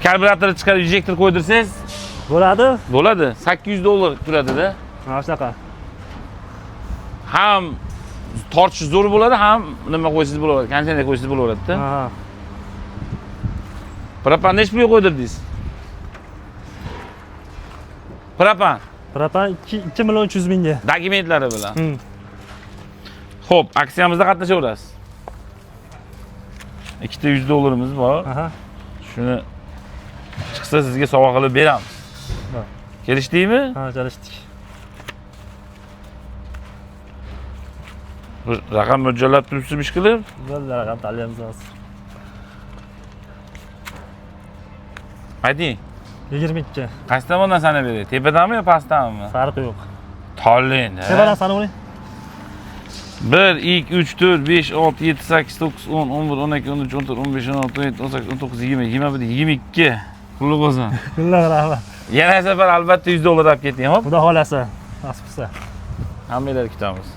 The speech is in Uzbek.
Karburator chiqarib, injektor qo'ydirsangiz Bo'ladi? bo'ladi. $800 turadi-da. Mana shunaqa. Ham tortish zo'r bo'ladi, ham nima qo'ysangiz bo'laveradi. Konteyner qo'ysangiz bo'laveradi-da. Ha. Propan necha pulga qo'ydirdingiz? Propan. Propan 2 million 300 mingga. Dokumentlari bilan. Xo'p, aksiyamizda qatnashaverasiz. Ikkita $100 bor. Aha. Shuni chiqsa sizga sovg'a qilib beramiz. Kelishdingmi? Ha, kelishdik. Raqam mo'ljallab turibsiz ish qilib? Bo'ldi, raqam tanlaymiz hozir. Ayting. 22. Qaysi tomondan sanab beray? Tepadanmi yo pastdanmi? Farqi yo'q. Tanlang. Tepadan sanavering. 1, 2, 3, 4, 5, 6, 7, 8, 9, 10, 11, 12, 13, 14, 15, 16, 17, 18, 19, 20, 21, 22. Pulli bo'lsin. Alloh rahmat. Yana safar albatta $100 olib keting, xo'p? Xudo xolasa, nasib qilsa. Hammalarni kutamiz.